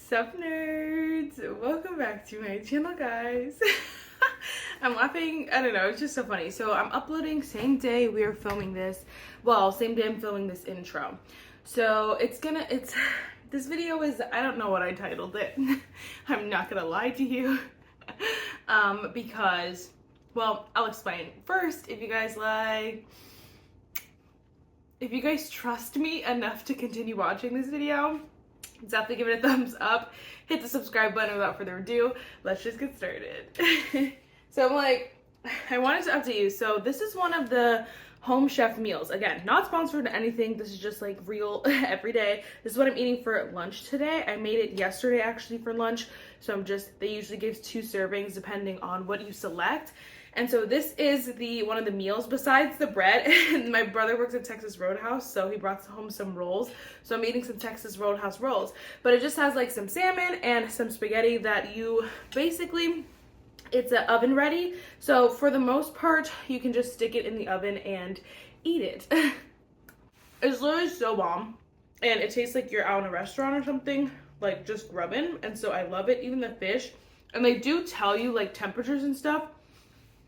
Sup nerds, welcome back to my channel, guys. I'm laughing, I don't know, it's just so funny. So I'm uploading same day we are filming this, well, same day I'm filming this intro. So this video is, I don't know what I titled it. I'm not gonna lie to you. Because, well, I'll explain. First, if you guys trust me enough to continue watching this video, definitely give it a thumbs up, hit the subscribe button. Without further ado, let's just get started. So I wanted to update you. So this is one of the home chef meals. Again, not sponsored or anything. This is just like real every day. This is what I'm eating for lunch today. I made it yesterday actually for lunch. So they usually give 2 servings depending on what you select. And so this is one of the meals besides the bread. And my brother works at Texas Roadhouse, so he brought home some rolls. So I'm eating some Texas Roadhouse rolls. But it just has like some salmon and some spaghetti that it's oven ready. So for the most part, you can just stick it in the oven and eat it. It's literally so bomb. And it tastes like you're out in a restaurant or something, like just grubbing. And so I love it, even the fish. And they do tell you like temperatures and stuff,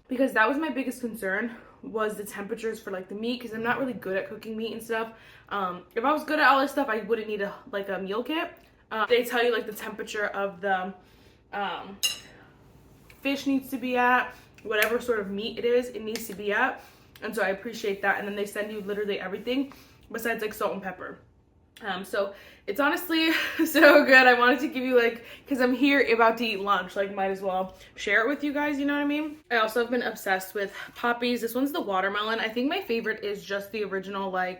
because that was my biggest concern, was the temperatures for like the meat, because I'm not really good at cooking meat and stuff. If I was good at all this stuff, I wouldn't need a meal kit. They tell you like the temperature of the fish needs to be at, whatever sort of meat it is, it needs to be at. And so I appreciate that. And then they send you literally everything besides like salt and pepper. So it's honestly so good. I wanted to give you because I'm here about to eat lunch, might as well share it with you guys, you know what I mean? I also have been obsessed with poppies. This one's the watermelon. I think my favorite is just the original, I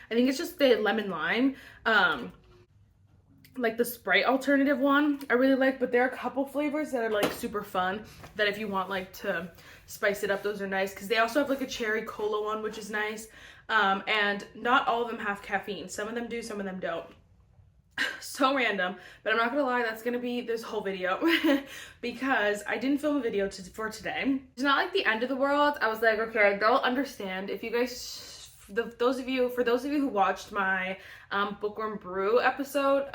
think it's just the lemon lime. The Sprite alternative one I really like, but there are a couple flavors that are super fun that if you want to spice it up, those are nice, because they also have a cherry cola one, which is nice. And not all of them have caffeine. Some of them do, some of them don't. So random, but I'm not gonna lie, that's gonna be this whole video because I didn't film a video for today. It's not the end of the world. I was like, okay, they'll understand if you guys, for those of you who watched my bookworm brew episode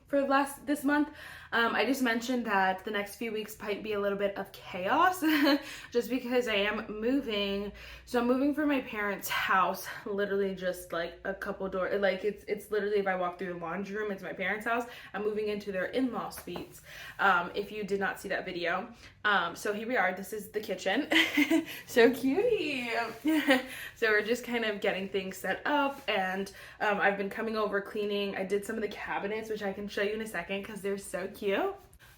for this month, I just mentioned that the next few weeks might be a little bit of chaos just because I am moving. So I'm moving from my parents' house, literally just a couple doors. It's literally, if I walk through the laundry room, it's my parents' house. I'm moving into their in-law suites. If you did not see that video. So here we are. This is the kitchen. So cutie. So we're just kind of getting things set up, and I've been coming over cleaning. I did some of the cabinets, which I can show you in a second because they're so cute.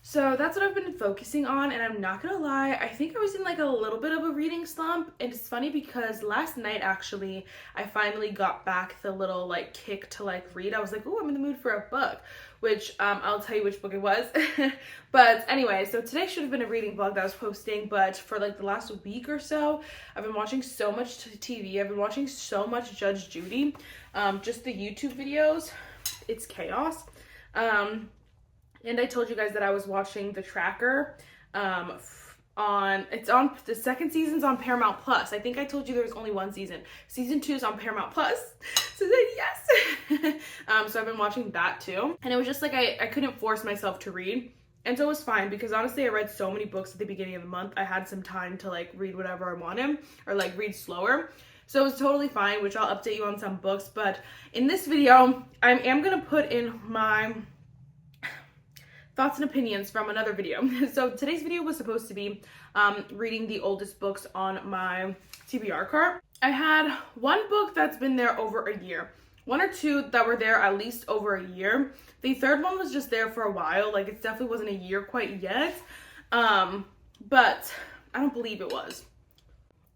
So that's what I've been focusing on, and I'm not gonna lie, I think I was in a little bit of a reading slump. And it's funny because last night actually I finally got back the little kick to read. I was like, oh, I'm in the mood for a book, which I'll tell you which book it was. But anyway, so today should have been a reading vlog that I was posting, but for the last week or so I've been watching so much TV. I've been watching so much Judge Judy, just the YouTube videos. It's chaos. And I told you guys that I was watching The Tracker. The second season's on Paramount Plus. I think I told you there was only 1 season. Season 2 is on Paramount Plus. So then, yes. So I've been watching that too. And it was just I couldn't force myself to read. And so it was fine because honestly I read so many books at the beginning of the month. I had some time to read whatever I wanted or read slower. So it was totally fine, which I'll update you on some books. But in this video, I am going to put in my thoughts and opinions from another video. So today's video was supposed to be reading the oldest books on my TBR cart. I had 1 book that's been there over a year. 1 or 2 that were there at least over a year. The 3rd one was just there for a while. It definitely wasn't a year quite yet. But I don't believe it was.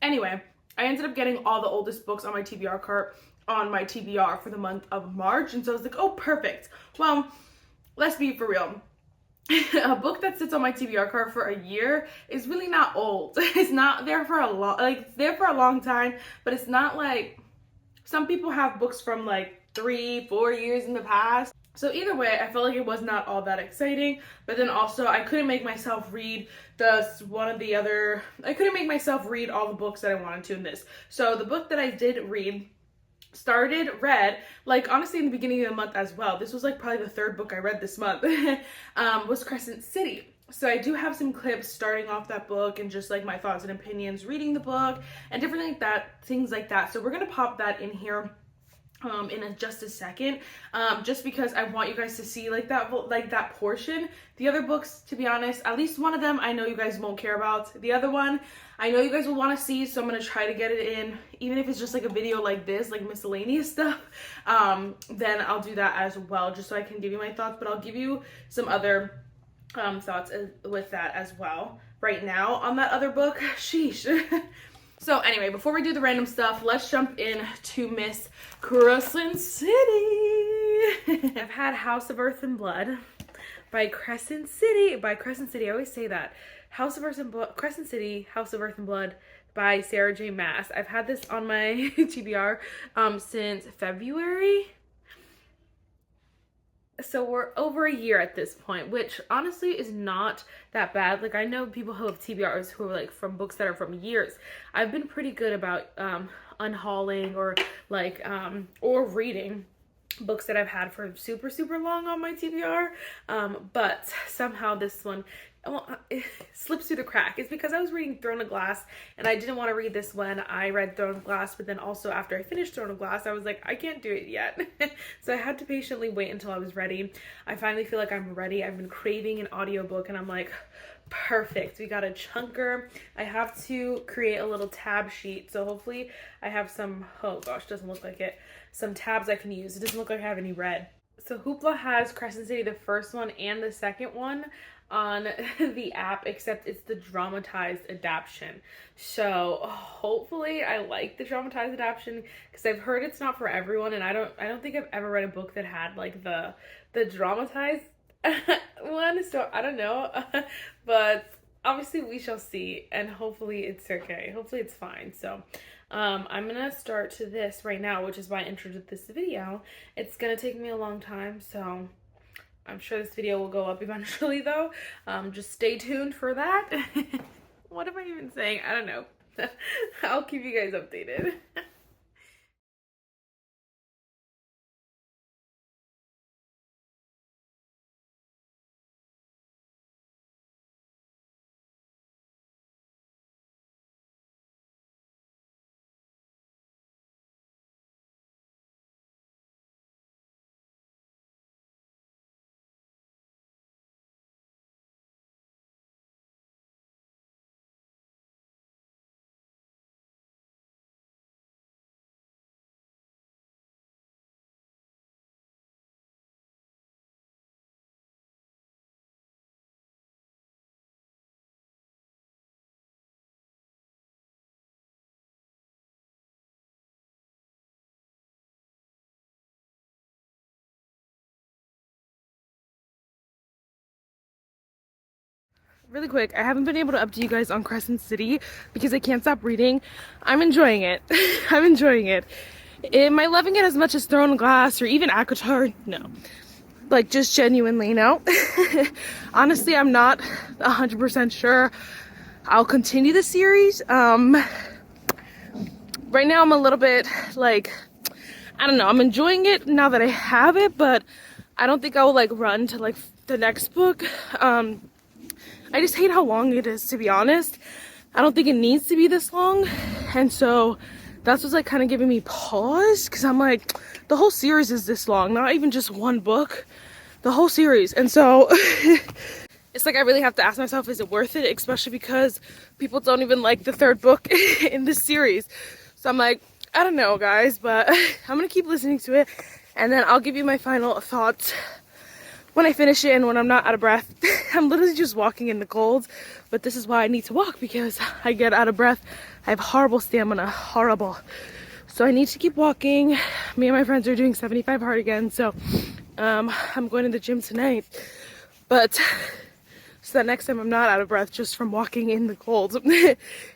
Anyway, I ended up getting all the oldest books on my TBR cart on my TBR for the month of March. And so I was like, oh, perfect. Well, let's be for real. A book that sits on my TBR cart for a year is really not old. It's not there for a long, it's there for a long time, but it's not some people have books from 3-4 years in the past. So either way, I felt like it was not all that exciting, but then also I couldn't make myself read I couldn't make myself read all the books that I wanted to in this. So the book that I did read read, like honestly in the beginning of the month as well. This was like probably the third book I read this month, was Crescent City. So I do have some clips starting off that book and just like my thoughts and opinions reading the book and different things like that. So we're gonna pop that in here in just a second, just because I want you guys to see like that portion. The other books, to be honest, at least one of them I know you guys won't care about. The other one I know you guys will want to see, so I'm gonna try to get it in, even if it's just like a video like this, like miscellaneous stuff. Then I'll do that as well, just so I can give you my thoughts. But I'll give you some other thoughts with that as well right now on that other book. Sheesh. So anyway, before we do the random stuff, let's jump in to Miss Crescent City. I've had House of Earth and Blood by Crescent City. I always say that. Crescent City, House of Earth and Blood by Sarah J. Maas. I've had this on my TBR since February. So we're over a year at this point, which honestly is not that bad. Like I know people who have TBRs who are like from books that are from years. I've been pretty good about unhauling or like or reading books that I've had for super long on my TBR, but somehow this one, well, it slips through the crack. It's because I was reading Throne of Glass and I didn't want to read this when I read Throne of Glass, but then also after I finished Throne of Glass I was like, I can't do it yet. So I had to patiently wait until I was ready. I finally feel like I'm ready. I've been craving an audiobook and I'm like, perfect, we got a chunker. I have to create a little tab sheet, so hopefully I have some, oh gosh, doesn't look like it, some tabs I can use. It doesn't look like I have any red. So Hoopla has Crescent City, the first one and the second one, on the app, except it's the dramatized adaptation. So hopefully I like the dramatized adaptation, because I've heard it's not for everyone, and I don't think I've ever read a book that had like the dramatized one, so I don't know. But obviously we shall see, and hopefully it's okay. Hopefully it's fine. So I'm gonna start to this right now, which is why I introduced this video. It's gonna take me a long time, so I'm sure this video will go up eventually though. Just stay tuned for that. What am I even saying? I don't know. I'll keep you guys updated. Really quick, I haven't been able to update you guys on Crescent City because I can't stop reading. I'm enjoying it. I'm enjoying it. Am I loving it as much as Throne of Glass or even AHHH? No. Like, just genuinely, no. Honestly, I'm not 100% sure I'll continue the series. Right now I'm a little bit like, I don't know, I'm enjoying it now that I have it, but I don't think I will like run to like the next book. I just hate how long it is, to be honest. I don't think it needs to be this long, and so that's what's like kind of giving me pause, because I'm like, the whole series is this long, not even just one book, the whole series. And so it's like I really have to ask myself, is it worth it, especially because people don't even like the third book in this series. So I'm like, I don't know guys, but I'm gonna keep listening to it, and then I'll give you my final thoughts when I finish it and when I'm not out of breath. I'm literally just walking in the cold, but this is why I need to walk, because I get out of breath. I have horrible stamina, horrible. So I need to keep walking. Me and my friends are doing 75 hard again, so I'm going to the gym tonight. But so that next time I'm not out of breath just from walking in the cold.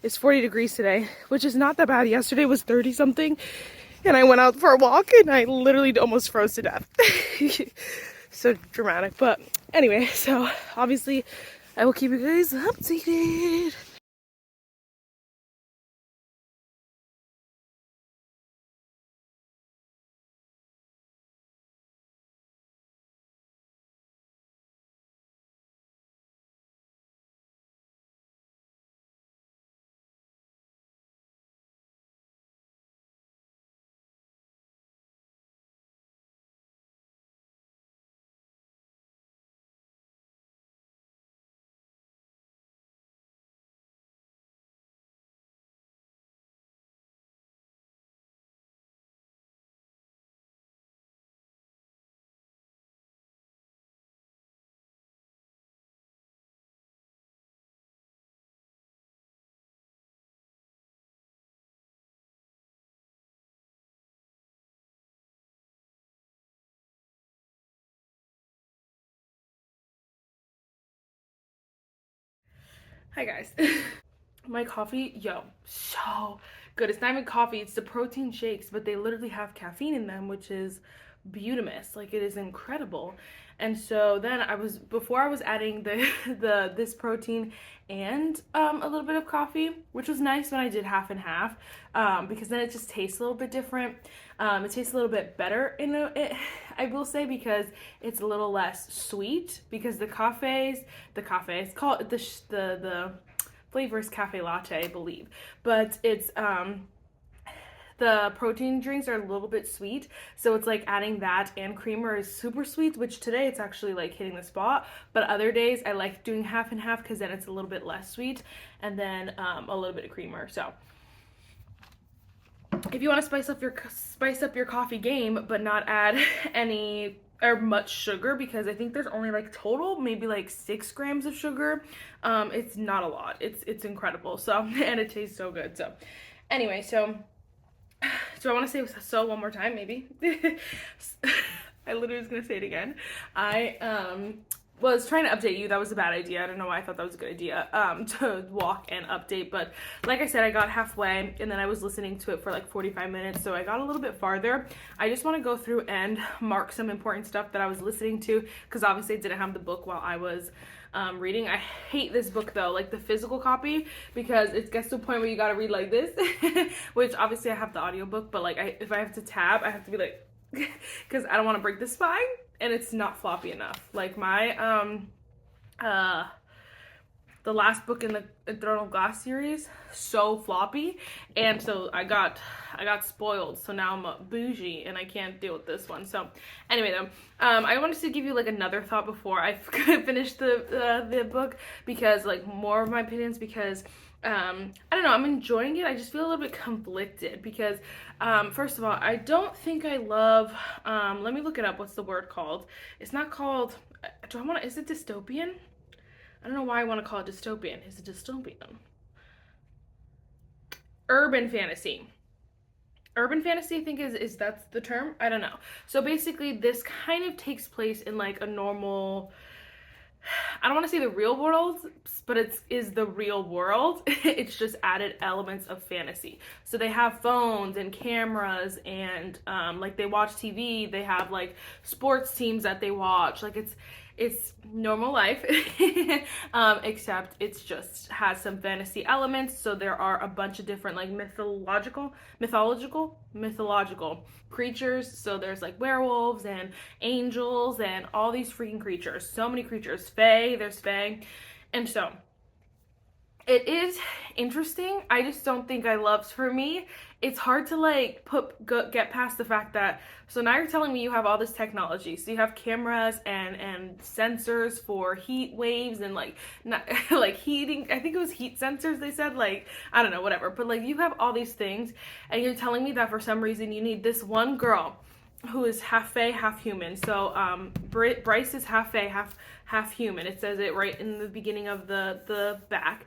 It's 40 degrees today, which is not that bad. Yesterday was 30 something, and I went out for a walk and I literally almost froze to death. So dramatic. But anyway, so obviously I will keep you guys updated. Hi guys. My coffee, yo, so good. It's not even coffee, it's the protein shakes, but they literally have caffeine in them, which is beautimous. Like, it is incredible. And so then before I was adding this protein and a little bit of coffee, which was nice when I did half and half, because then it just tastes a little bit different. It tastes a little bit better I will say, because it's a little less sweet, because the flavor is cafe latte, I believe, but it's the protein drinks are a little bit sweet, so it's like adding that and creamer is super sweet, which today it's actually like hitting the spot, but other days I like doing half and half because then it's a little bit less sweet, and then a little bit of creamer. So if you want to spice up your coffee game but not add any or much sugar, because I think there's only like total maybe like 6 grams of sugar, it's not a lot. It's incredible. So, and it tastes so good. So anyway, so I want to say so one more time, maybe. I literally was gonna say it again. I was trying to update you. That was a bad idea. I don't know why I thought that was a good idea, to walk and update, but like I said, I got halfway and then I was listening to it for like 45 minutes, so I got a little bit farther. I just want to go through and mark some important stuff that I was listening to, because obviously I didn't have the book while I was reading. I hate this book though, like the physical copy, because it gets to a point where you gotta read like this, which obviously I have the audiobook, but like if I have to tab, I have to be like, because I don't want to break the spine, and it's not floppy enough. Like my the last book in the Throne of Glass series, so floppy, and so I got spoiled, so now I'm a bougie and I can't deal with this one. So anyway though, I wanted to give you like another thought before I finish the book, because like more of my opinions, because I don't know, I'm enjoying it. I just feel a little bit conflicted because first of all, I don't think I love let me look it up. What's the word called? It's not called, is it dystopian? I don't know why I want to call it dystopian. Is it dystopian? Urban fantasy. Urban fantasy, I think is that's the term. I don't know. So basically this kind of takes place in like a normal, I don't want to say the real world, but it is the real world. It's just added elements of fantasy. So they have phones and cameras, and like they watch TV. They have like sports teams that they watch. Like it's normal life, except it's just has some fantasy elements. So there are a bunch of different like mythological creatures. So there's like werewolves and angels and all these freaking creatures. So many creatures. There's fae. And so it is interesting. I just don't think I love, for me, it's hard to like get past the fact that, so now you're telling me you have all this technology. So you have cameras and sensors for heat waves and like not like heating, I think it was heat sensors they said, like I don't know, whatever, but like you have all these things, and you're telling me that for some reason you need this one girl who is half fae, half human. So Bryce is half fae, half human. It says it right in the beginning of the back.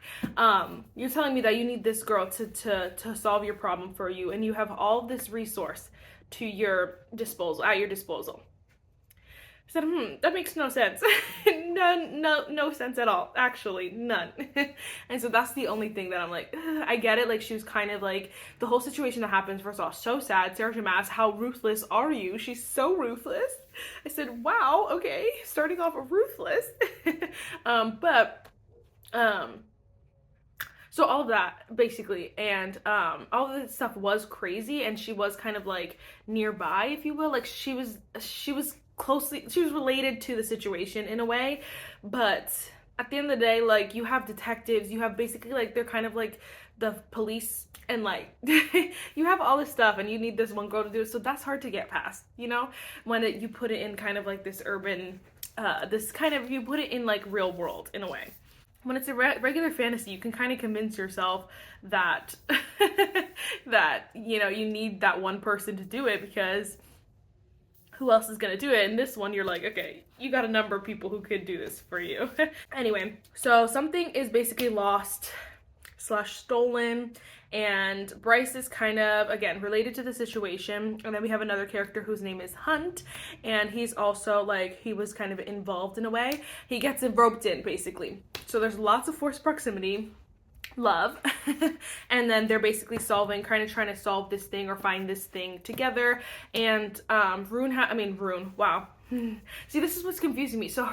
You're telling me that you need this girl to solve your problem for you, and you have all this resource at your disposal. I said, that makes no sense. No sense at all. Actually, none. And so that's the only thing that I'm like, I get it. Like, she was kind of like, the whole situation that happens, first of all, so sad. Sarah Jim asked, how ruthless are you? She's so ruthless. I said, wow, okay. Starting off ruthless. So all of that, basically, and all of this stuff was crazy, and she was kind of like nearby, if you will. Like, she was related to the situation in a way, but at the end of the day, like, you have detectives, you have basically like, they're kind of like the police, and like you have all this stuff, and you need this one girl to do it. So that's hard to get past, you know, when you put it in kind of like this urban you put it in like real world in a way. When it's a regular fantasy, you can kind of convince yourself that that, you know, you need that one person to do it, because who else is gonna do it? And this one, you're like, okay, you got a number of people who could do this for you. Anyway, so something is basically lost. slash stolen, and Bryce is kind of, again, related to the situation. And then we have another character whose name is Hunt, and he's also like, he was kind of involved in a way. He gets roped in, basically. So there's lots of forced proximity, love, and then they're basically kind of trying to solve this thing or find this thing together. And Rune, wow. See, this is what's confusing me. So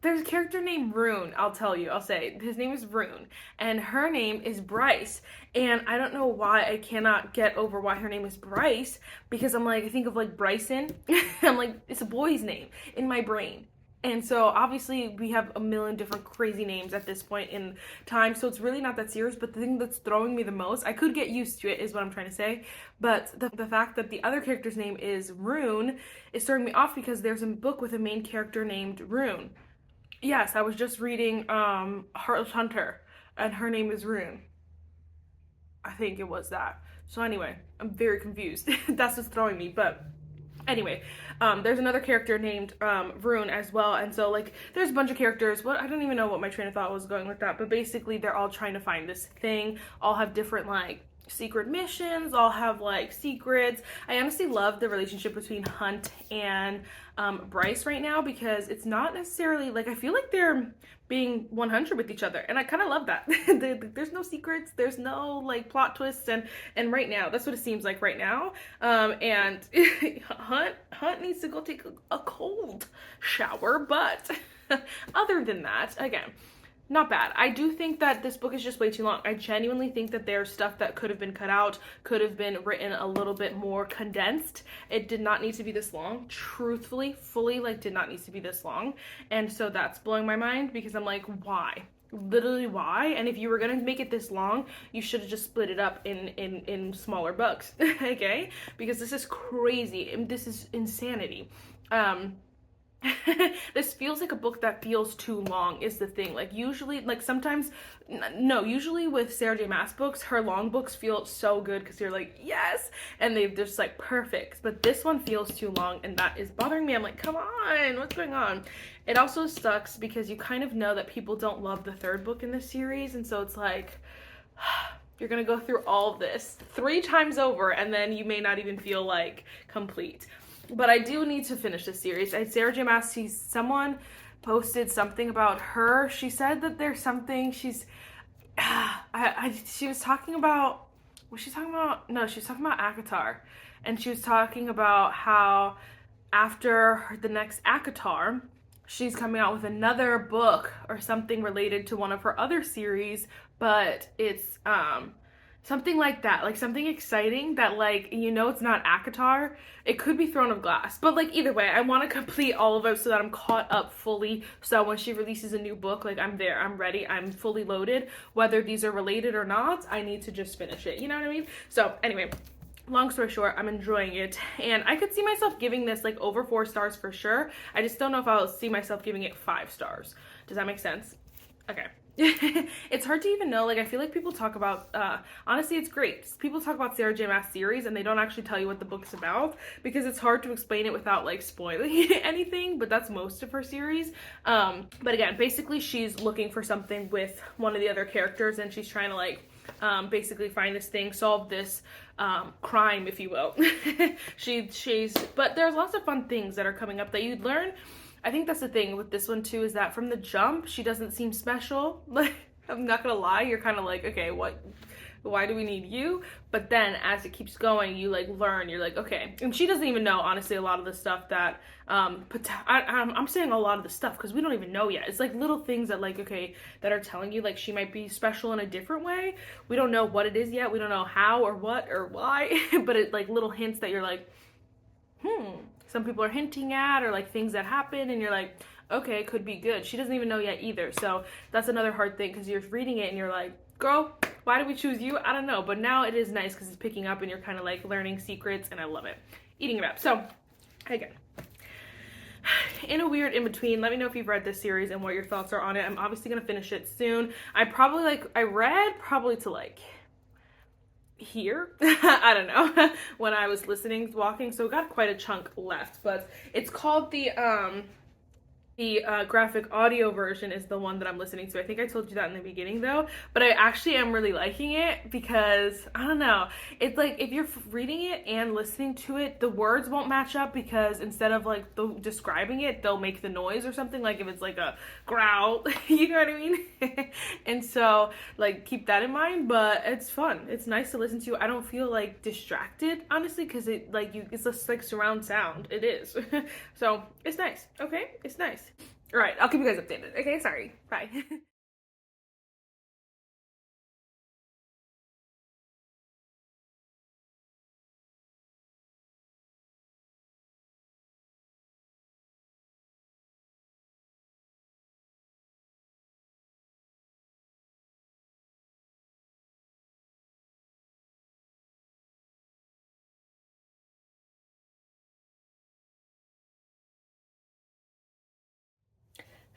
there's a character named Rune, I'll say. His name is Rune, and her name is Bryce. And I don't know why I cannot get over why her name is Bryce, because I'm like, I think of like Bryson. I'm like, it's a boy's name in my brain. And so obviously we have a million different crazy names at this point in time, so it's really not that serious. But the thing that's throwing me the most, I could get used to it is what I'm trying to say, but the fact that the other character's name is Rune is throwing me off, because there's a book with a main character named Rune. Yes, I was just reading Heartless Hunter, and her name is Rune. I think it was that. So anyway, I'm very confused. That's what's throwing me, but anyway, there's another character named Rune as well, and so like there's a bunch of characters. I don't even know what my train of thought was going with that, but basically they're all trying to find this thing, all have different like secret missions, all have like secrets. I honestly love the relationship between Hunt and Bryce right now, because it's not necessarily like, I feel like they're being 100 with each other, and I kind of love that. There's no secrets, there's no like plot twists, and right now that's what it seems like right now. And Hunt needs to go take a cold shower, but other than that, again, not bad. I do think that this book is just way too long. I genuinely think that there's stuff that could have been cut out, could have been written a little bit more condensed. It did not need to be this long. Truthfully, fully, like, did not need to be this long. And so that's blowing my mind, because I'm like, why? Literally, why? And if you were gonna make it this long, you should have just split it up in smaller books, okay? Because this is crazy, and this is insanity. This feels like a book that feels too long is the thing. Like usually, like sometimes, no, usually with Sarah J Maas books, her long books feel so good because you're like, yes, and they're just like perfect. But this one feels too long, and that is bothering me. I'm like, come on, what's going on? It also sucks because you kind of know that people don't love the third book in this series, and so it's like, you're gonna go through all of this 3 times over, and then you may not even feel like complete. But I do need to finish this series. Sarah J Maas, someone posted something about her. She said that there's something she was talking about, was she talking about, no, she was talking about AHHH. And she was talking about how after the next AHHH, she's coming out with another book or something related to one of her other series, but it's something like that, like something exciting that, like, you know, it's not AHHH. It could be Throne of Glass, but like either way, I want to complete all of it so that I'm caught up fully, so when she releases a new book, like I'm there, I'm ready, I'm fully loaded. Whether these are related or not, I need to just finish it, you know what I mean? So anyway, long story short, I'm enjoying it, and I could see myself giving this like over 4 stars for sure. I just don't know if I'll see myself giving it 5 stars. Does that make sense? Okay. It's hard to even know. Like, I feel like people talk about, honestly, it's great. People talk about Sarah J Maas series and they don't actually tell you what the book's about, because it's hard to explain it without like spoiling anything, but that's most of her series. But again, basically she's looking for something with one of the other characters, and she's trying to like basically find this thing, solve this crime, if you will. But there's lots of fun things that are coming up that you'd learn. I think that's the thing with this one too, is that from the jump, she doesn't seem special. Like, I'm not gonna lie, you're kind of like, okay, why do we need you? But then as it keeps going, you like learn, you're like, okay. And she doesn't even know, honestly, a lot of the stuff that, I'm saying a lot of the stuff because we don't even know yet. It's like little things that like, okay, that are telling you like she might be special in a different way. We don't know what it is yet. We don't know how or what or why, but it like little hints that you're like, some people are hinting at, or like things that happen, and you're like, okay, could be good. She doesn't even know yet either. So that's another hard thing, because you're reading it and you're like, girl, why did we choose you? I don't know. But now it is nice because it's picking up and you're kind of like learning secrets, and I love it. Eating it up. So again, in a weird in between, let me know if you've read this series and what your thoughts are on it. I'm obviously gonna finish it soon. I read probably to like here, I don't know, when I was walking, so got quite a chunk left. But it's called the The graphic audio version is the one that I'm listening to. I think I told you that in the beginning though, but I actually am really liking it because, I don't know, it's like if you're reading it and listening to it, the words won't match up because instead of like describing it, they'll make the noise or something, like if it's like a growl, you know what I mean? And so like keep that in mind, but it's fun. It's nice to listen to. I don't feel like distracted, honestly, because it's just like surround sound. It is. So it's nice, okay? It's nice. All right, I'll keep you guys updated. Okay, sorry. Bye.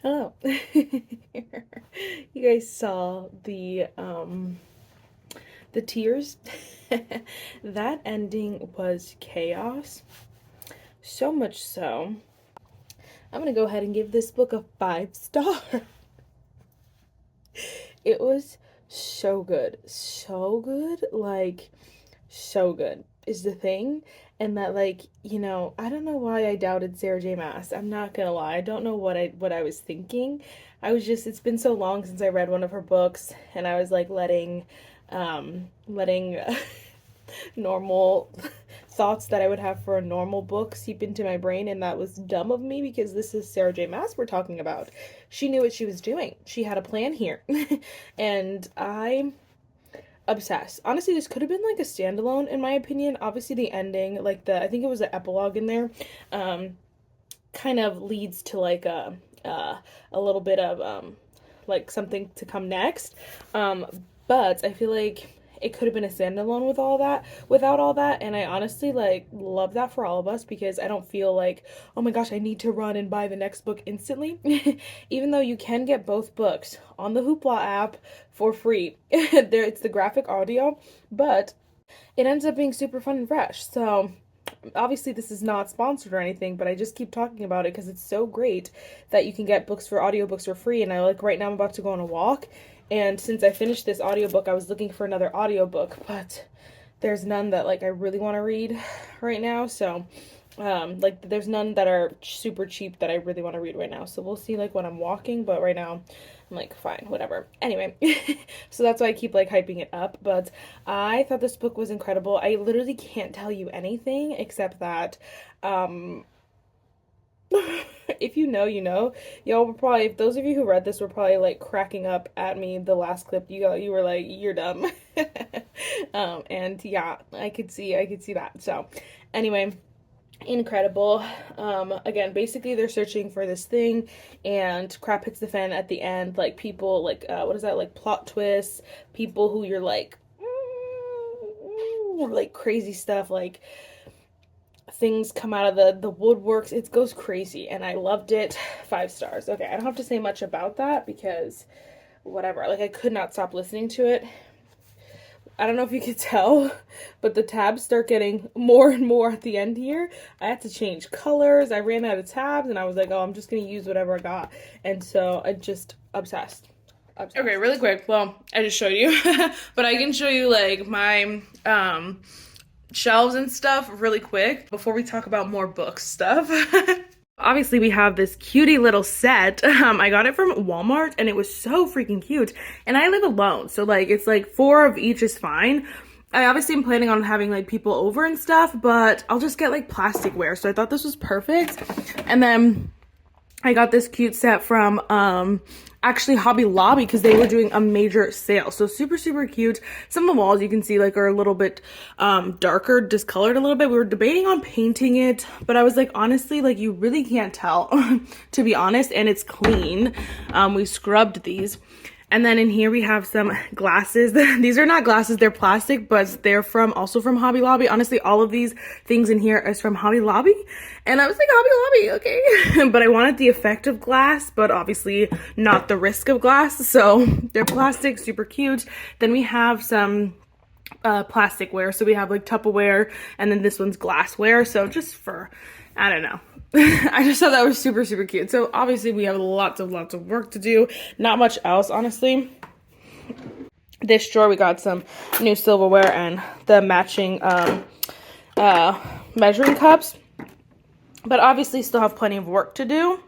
Hello. You guys saw the tears. That ending was chaos. So much so, I'm gonna go ahead and give this book a 5-star. It was so good. So good. Like, so good is the thing. And that, like, you know, I don't know why I doubted Sarah J. Maas. I'm not gonna lie. I don't know what I was thinking. I was just, it's been so long since I read one of her books, and I was like letting normal thoughts that I would have for a normal book seep into my brain, and that was dumb of me because this is Sarah J. Maas we're talking about. She knew what she was doing. She had a plan here. And I'm obsessed. Honestly, this could have been like a standalone in my opinion. Obviously the ending, like I think it was an epilogue in there, kind of leads to like a little bit of like something to come next. But I feel like it could have been a standalone with all that, without all that, and I honestly like love that for all of us because I don't feel like, oh my gosh, I need to run and buy the next book instantly. Even though you can get both books on the Hoopla app for free. There, it's the graphic audio, but it ends up being super fun and fresh. So obviously this is not sponsored or anything, but I just keep talking about it because it's so great that you can get books for audiobooks for free. And I like, right now I'm about to go on a walk, and since I finished this audiobook, I was looking for another audiobook, but there's none that like I really want to read right now. So like there's none that are super cheap that I really want to read right now. So we'll see like when I'm walking, but right now I'm like, fine, whatever. Anyway, so that's why I keep like hyping it up. But I thought this book was incredible. I literally can't tell you anything except that if you know, you know. Y'all were probably, if those of you who read this were probably like cracking up at me the last clip. You were like, you're dumb. And yeah, I could see that. So anyway, incredible. Again, basically they're searching for this thing and crap hits the fan at the end. Like people like what is that, like plot twists, people who you're like crazy stuff, like things come out of the woodworks. It goes crazy and I loved it. 5 stars. Okay, I don't have to say much about that because whatever, like I could not stop listening to it. I don't know if you could tell, but the tabs start getting more and more at the end here. I had to change colors. I ran out of tabs and I was like, oh, I'm just gonna use whatever I got. And so I just obsessed. Okay, really quick. Well, I just showed you, but I can show you like my shelves and stuff really quick before we talk about more book stuff. Obviously we have this cutie little set. I got it from Walmart and it was so freaking cute, and I live alone, so like it's like 4 of each is fine. I obviously am planning on having like people over and stuff, but I'll just get like plasticware, so I thought this was perfect. And then I got this cute set from actually Hobby Lobby because they were doing a major sale. So super, super cute. Some of the walls you can see like are a little bit darker, discolored a little bit. We were debating on painting it, but I was like, honestly, like you really can't tell, to be honest, and it's clean. We scrubbed these. And then in here we have some glasses. These are not glasses, they're plastic, but they're also from Hobby Lobby. Honestly, all of these things in here is from Hobby Lobby. And I was like, Hobby Lobby, okay. But I wanted the effect of glass, but obviously not the risk of glass. So they're plastic, super cute. Then we have some plasticware. So we have like Tupperware, and then this one's glassware. So just for, I don't know, I just thought that was super, super cute. So obviously we have lots of work to do. Not much else, honestly. This drawer, we got some new silverware and the matching measuring cups. But obviously still have plenty of work to do.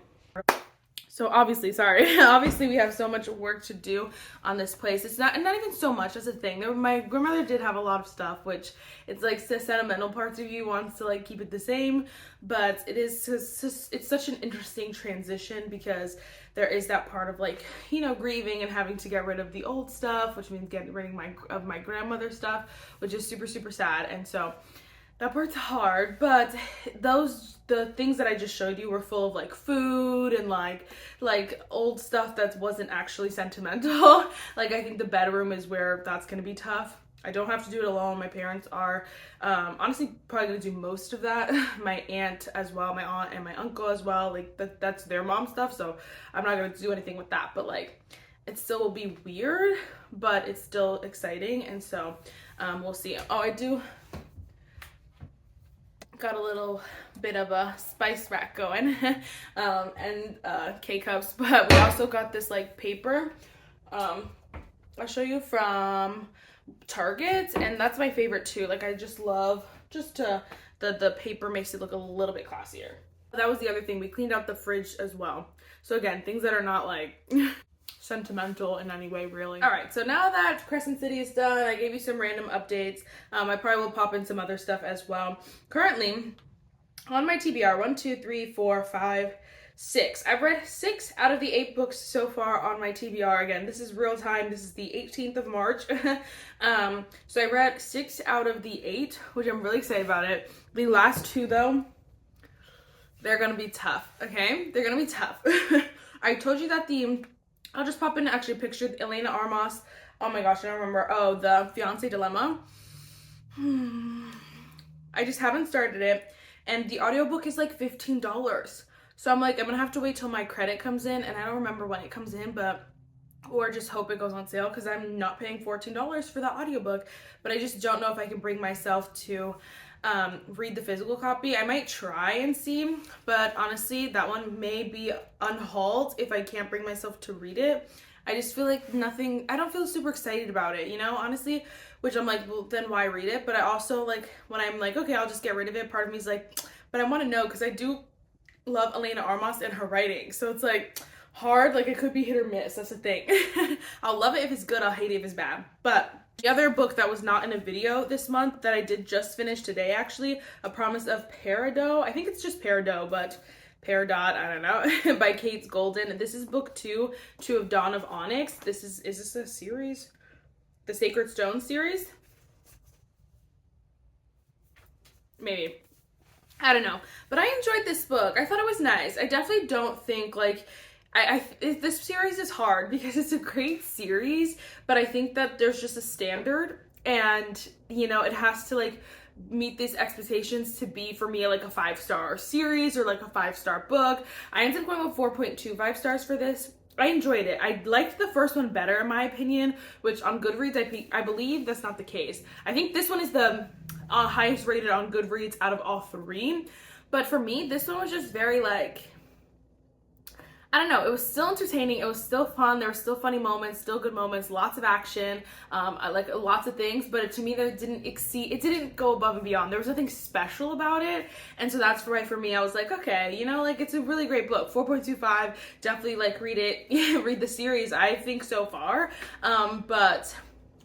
So obviously, sorry, obviously we have so much work to do on this place. It's not even so much, that's the thing. My grandmother did have a lot of stuff, which it's like the sentimental parts of you wants to like keep it the same, but it's such an interesting transition because there is that part of like, you know, grieving and having to get rid of the old stuff, which means getting rid of my grandmother's stuff, which is super, super sad. And so that part's hard, but the things that I just showed you were full of like food and like old stuff that wasn't actually sentimental. Like I think the bedroom is where that's gonna be tough. I don't have to do it alone. My parents are honestly probably gonna do most of that. My aunt as well, my aunt and my uncle as well. Like that's their mom stuff, so I'm not gonna do anything with that. But like it still will be weird, but it's still exciting, and so we'll see. Oh, I do got a little bit of a spice rack going and K-cups, but we also got this like paper I'll show you from Target, and that's my favorite too. Like I just love the paper makes it look a little bit classier. That was the other thing. We cleaned out the fridge as well. So again, things that are not like sentimental in any way, really. All right, so now that Crescent City is done, I gave you some random updates. I probably will pop in some other stuff as well. Currently, on my TBR, 1, 2, 3, 4, 5, 6. I've read 6 out of the 8 books so far on my TBR. Again, this is real time. This is the 18th of March. So I read 6 out of the 8, which I'm really excited about it. The last 2, though, they're gonna be tough, okay? They're gonna be tough. I told you that I'll just pop in actually a picture of Elena Armas. Oh my gosh, I don't remember. Oh, the Fiancé Dilemma. I just haven't started it. And the audiobook is like $15. So I'm like, I'm gonna have to wait till my credit comes in, and I don't remember when it comes in, but or just hope it goes on sale because I'm not paying $14 for the audiobook. But I just don't know if I can bring myself to read the physical copy. I might try and see, but honestly that one may be unhauled if I can't bring myself to read it. I just feel like I don't feel super excited about it, you know, honestly, which I'm like, well, then why read it? But I also like, when I'm like, okay, I'll just get rid of it, part of me is like, but I want to know because I do love Elena Armas and her writing, so it's like hard, like it could be hit or miss. That's the thing. I'll love it if it's good, I'll hate it if it's bad. But the other book that was not in a video this month that I did just finish today, actually, A Promise of Peridot. I think it's just Peridot, but Peridot, I don't know, by Kate Golden. This is book 2 of Dawn of Onyx. Is this a series? The Sacred Stone series? Maybe. I don't know. But I enjoyed this book. I thought it was nice. I definitely don't think like this series is hard because it's a great series, but I think that there's just a standard, and you know, it has to like meet these expectations to be for me like a 5-star series or like a 5-star book. I ended up going with 4.25 stars for this. I enjoyed it. I liked the first one better in my opinion, which on Goodreads I believe that's not the case. I think this one is the highest rated on Goodreads out of all 3, but for me this one was just very like, I don't know, it was still entertaining, it was still fun, there were still funny moments, still good moments, lots of action, I like lots of things, but to me that didn't go above and beyond. There was nothing special about it, and so that's why for me I was like, okay, you know, like it's a really great book. 4.25, definitely like read it, read the series, I think so far, but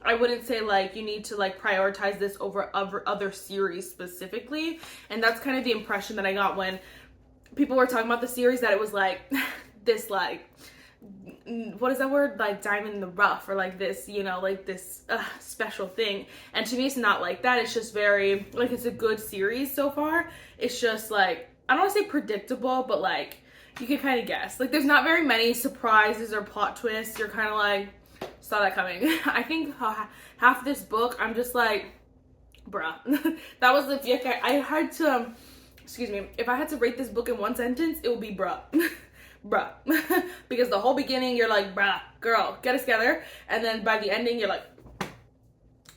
I wouldn't say like you need to like prioritize this over other series specifically, and that's kind of the impression that I got when people were talking about the series, that it was like this like, what is that word, like diamond in the rough, or like this, you know, like this special thing. And to me it's not like that. It's just very like, it's a good series so far. It's just like, I don't want to say predictable, but like you can kind of guess, like there's not very many surprises or plot twists. You're kind of like, saw that coming. I think half this book I'm just like, bruh. That was the I had to excuse me, if I had to rate this book in one sentence, it would be bruh. Bruh. Because the whole beginning you're like, bruh, girl, get it together, and then by the ending you're like,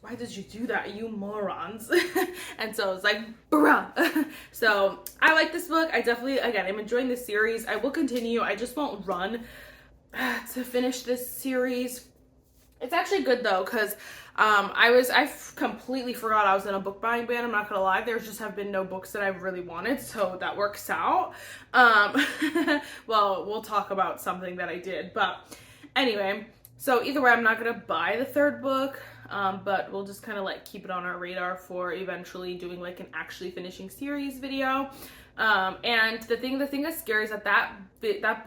why did you do that, you morons? And so it's like, bruh. So I like this book. I definitely, again, I'm enjoying this series. I will continue. I just won't run to finish this series. It's actually good though, because I completely forgot I was in a book buying ban. I'm not gonna lie. There just have been no books that I've really wanted, so that works out. Well, we'll talk about something that I did, but anyway. So either way, I'm not gonna buy the third book, but we'll just kind of like keep it on our radar for eventually doing like an actually finishing series video. And the thing that's scary is that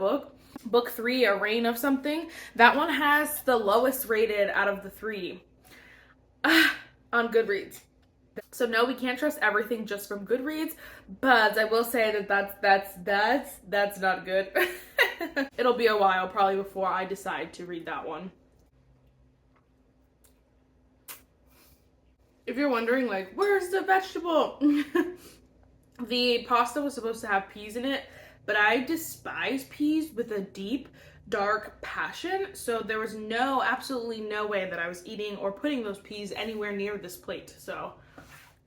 book 3, A Reign of Something, that one has the lowest rated out of the 3 on Goodreads. So no, we can't trust everything just from Goodreads, but I will say that that's not good. It'll be a while probably before I decide to read that one. If you're wondering, like, where's the vegetable? The pasta was supposed to have peas in it, but I despise peas with a deep, dark passion, so there was absolutely no way that I was eating or putting those peas anywhere near this plate. So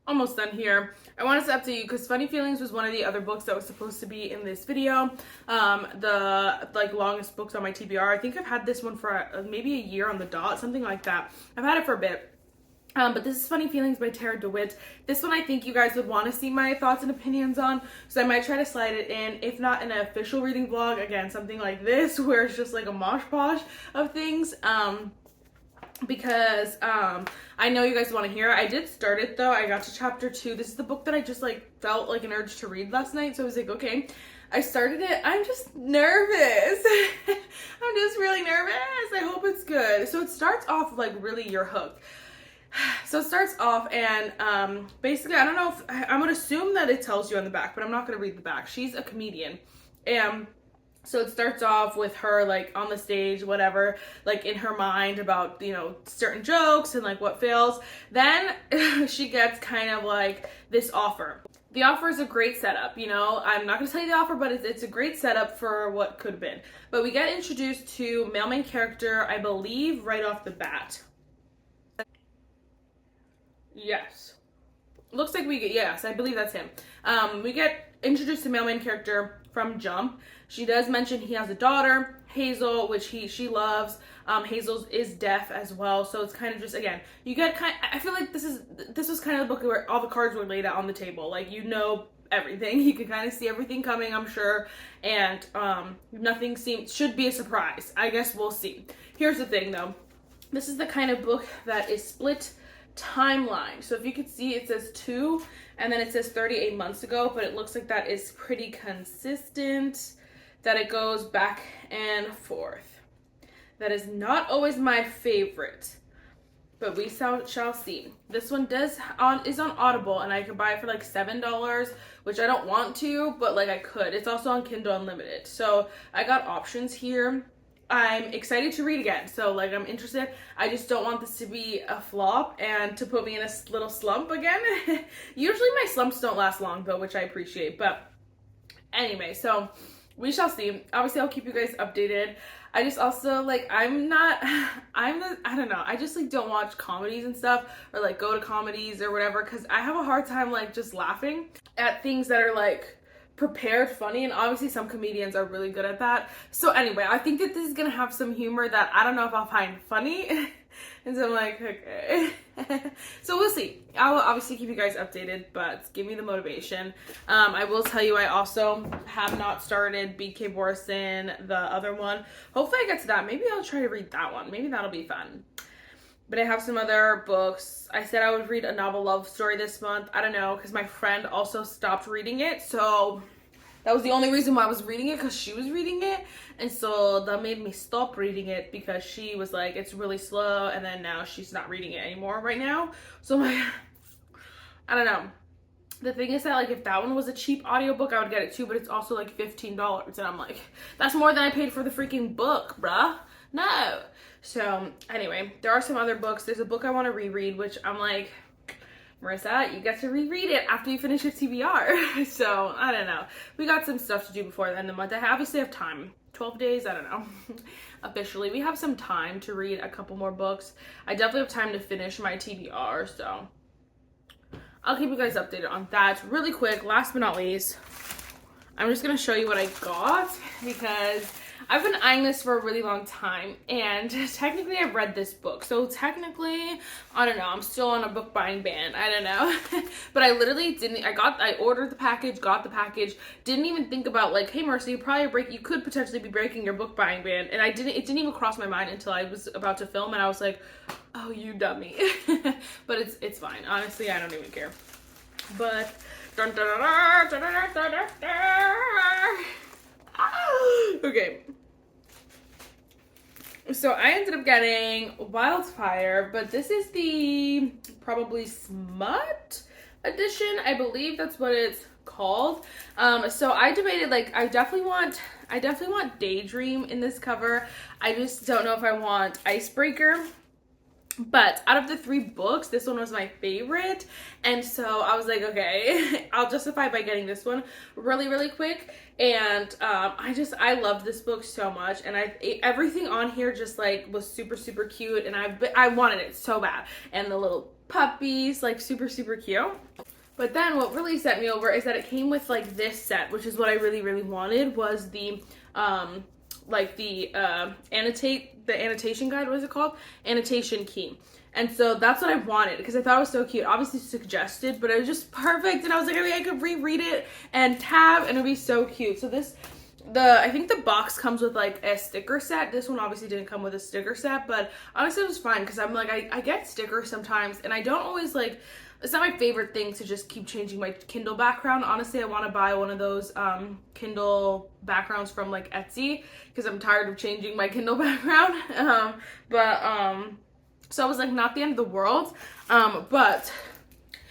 almost done here. I wanted to update you because Funny Feelings was one of the other books that was supposed to be in this video. The like longest books on my TBR. I think I've had this one for maybe a year on the dot, something like that. I've had it for a bit. But this is Funny Feelings by Tara DeWitt. This one I think you guys would want to see my thoughts and opinions on, so I might try to slide it in, if not in an official reading vlog, again, something like this, where it's just like a mosh posh of things. Because I know you guys want to hear it. I did start it though. I got to chapter 2. This is the book that I just like felt like an urge to read last night, so I was like, okay. I started it. I'm just nervous. I'm just really nervous. I hope it's good. So it starts off like really you're hooked. So it starts off and basically, I don't know if I'm gonna assume that it tells you on the back, but I'm not gonna read the back. She's a comedian, and so it starts off with her like on the stage, whatever, like in her mind about, you know, certain jokes and like what fails. Then she gets kind of like this offer. The offer is a great setup, you know. I'm not gonna tell you the offer, but it's a great setup for what could have been. But we get introduced to male main character, I believe, right off the bat. Yes. Looks like yes, I believe that's him. We get introduced to male main character from jump. She does mention he has a daughter, Hazel, which she loves. Hazel is deaf as well, so it's kind of just, again, you get I feel like this was kind of the book where all the cards were laid out on the table. Like, you know everything. You can kind of see everything coming, I'm sure, and nothing should be a surprise. I guess we'll see. Here's the thing though. This is the kind of book that is split timeline. So if you could see, it says 2 and then it says 38 months ago, but it looks like that is pretty consistent, that it goes back and forth. That is not always my favorite, but we shall see. This one is on Audible, and I could buy it for like $7, which I don't want to, but like I could. It's also on Kindle Unlimited, so I got options here. I'm excited to read again, so like I'm interested. I just don't want this to be a flop and to put me in a little slump again. Usually my slumps don't last long though, which I appreciate, but anyway, so we shall see. Obviously I'll keep you guys updated. I just also like, I don't know, I just like don't watch comedies and stuff, or like go to comedies or whatever, because I have a hard time like just laughing at things that are like prepared funny, and obviously some comedians are really good at that. So anyway, I think that this is gonna have some humor that I don't know if I'll find funny. And so I'm like, okay. So we'll see. I will obviously keep you guys updated, but give me the motivation. I will tell you, I also have not started BK Borison, the other one. Hopefully I get to that. Maybe I'll try to read that one. Maybe that'll be fun. But I have some other books. I said I would read a novel love story this month. I don't know, because my friend also stopped reading it. So that was the only reason why I was reading it, because she was reading it. And so that made me stop reading it, because she was like, it's really slow. And then now she's not reading it anymore right now. So I'm like, I don't know. The thing is that like if that one was a cheap audiobook, I would get it too. But it's also like $15. And I'm like, that's more than I paid for the freaking book, bruh. No. So anyway, there are some other books. There's a book I want to reread, which I'm like, Marissa, you get to reread it after you finish your TBR. So I don't know. We got some stuff to do before the end of the month. I obviously have time 12 days, I don't know. Officially, we have some time to read a couple more books. I definitely have time to finish my TBR, so I'll keep you guys updated on that. Really quick, last but not least, I'm just gonna show you what I got because I've been eyeing this for a really long time, and technically I've read this book. So technically, I don't know, I'm still on a book buying ban. I don't know. But I literally didn't, I ordered the package, got the package, didn't even think about like, hey Marissa, you could potentially be breaking your book buying ban. And it didn't even cross my mind until I was about to film, and I was like, oh, you dummy. But it's fine. Honestly, I don't even care. But okay. So I ended up getting Wildfire, but this is the probably smut edition. I believe that's what it's called. So I debated, like, I definitely want Daydream in this cover. I just don't know if I want Icebreaker. But out of the 3 books, this one was my favorite. And so I was like, okay, I'll justify by getting this one really, really quick. And I loved this book so much. And everything on here just like was super, super cute. And I wanted it so bad. And the little puppies, like super, super cute. But then what really set me over is that it came with like this set, which is what I really, really wanted, was the annotation guide, what is it called? Annotation key. And so that's what I wanted because I thought it was so cute. Obviously suggested, but it was just perfect. And I was like, I could reread it and tab and it'd be so cute. So I think the box comes with like a sticker set. This one obviously didn't come with a sticker set, but honestly it was fine because I'm like, I get stickers sometimes and I don't always like, it's not my favorite thing to just keep changing my Kindle background. Honestly, I want to buy one of those Kindle backgrounds from like Etsy because I'm tired of changing my Kindle background. So I was like, not the end of the world. But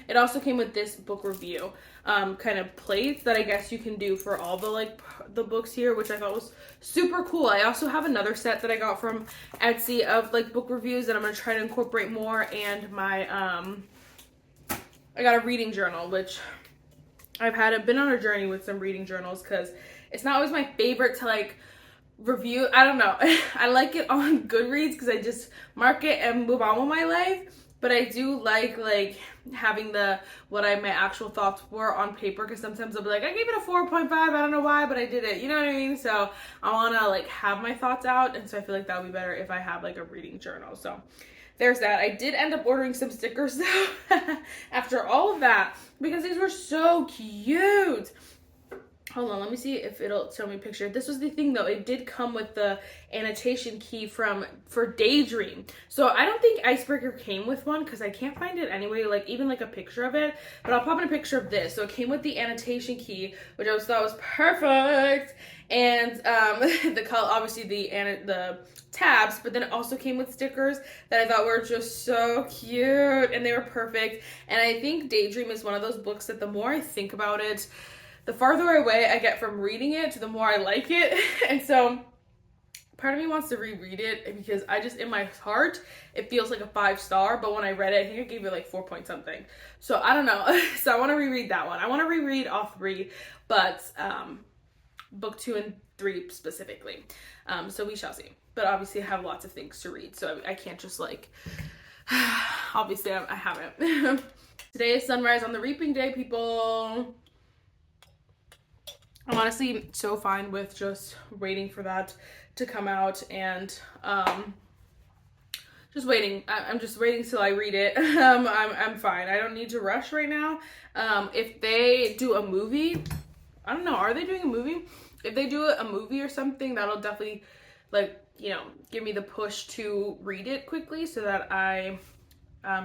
it also came with this book review kind of plates that I guess you can do for all the books here, which I thought was super cool. I also have another set that I got from Etsy of like book reviews that I'm going to try to incorporate more, and my I got a reading journal, which I've been on a journey with some reading journals because it's not always my favorite to like review. I don't know. I like it on Goodreads because I just mark it and move on with my life. But I do like having what my actual thoughts were on paper, because sometimes I'll be like, I gave it a 4.5. I don't know why, but I did it. You know what I mean? So I want to like have my thoughts out, and so I feel like that would be better if I have like a reading journal. So there's that. I did end up ordering some stickers though after all of that because these were so cute. Hold on, let me see if it'll show me a picture. This was the thing though, it did come with the annotation key for Daydream. So I don't think Icebreaker came with one because I can't find it anyway, like even like a picture of it, but I'll pop in a picture of this. So it came with the annotation key, which I thought was perfect. And the color, obviously the tabs, but then it also came with stickers that I thought were just so cute, and they were perfect. And I think Daydream is one of those books that the more I think about it, the farther away I get from reading it, the more I like it. And so part of me wants to reread it because in my heart, it feels like a 5-star, but when I read it, I think I gave it like 4 point something. So I don't know. So I want to reread that one. I want to reread all 3, but book 2 and 3 specifically. So we shall see. But obviously I have lots of things to read, so I can't just like, obviously I haven't. Today is sunrise on the reaping day, people. I'm honestly so fine with just waiting for that to come out and just waiting. I'm just waiting till I read it. I'm fine. I don't need to rush right now. If they do a movie, I don't know, are they doing a movie? If they do a movie or something, that'll definitely like, you know, give me the push to read it quickly so that I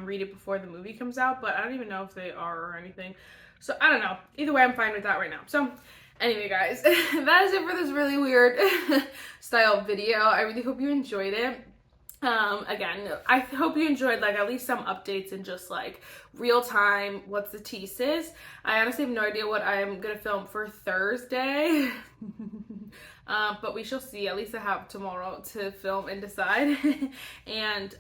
read it before the movie comes out. But I don't even know if they are or anything. So I don't know. Either way, I'm fine with that right now. So anyway, guys, that is it for this really weird style video. I really hope you enjoyed it. Again, I hope you enjoyed like at least some updates and just like real time what's the tea, sis. I honestly have no idea what I'm gonna film for Thursday. But we shall see. At least I have tomorrow to film and decide. And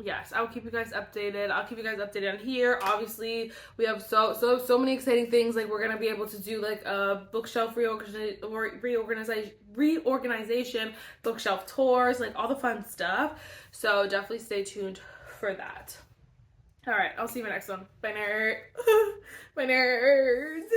yes, I'll keep you guys updated. I'll keep you guys updated on here. Obviously, we have so many exciting things. Like, we're gonna be able to do like a bookshelf reorganization, bookshelf tours, like all the fun stuff. So definitely stay tuned for that. All right, I'll see you in my next one. Bye, nerd. Bye, nerds.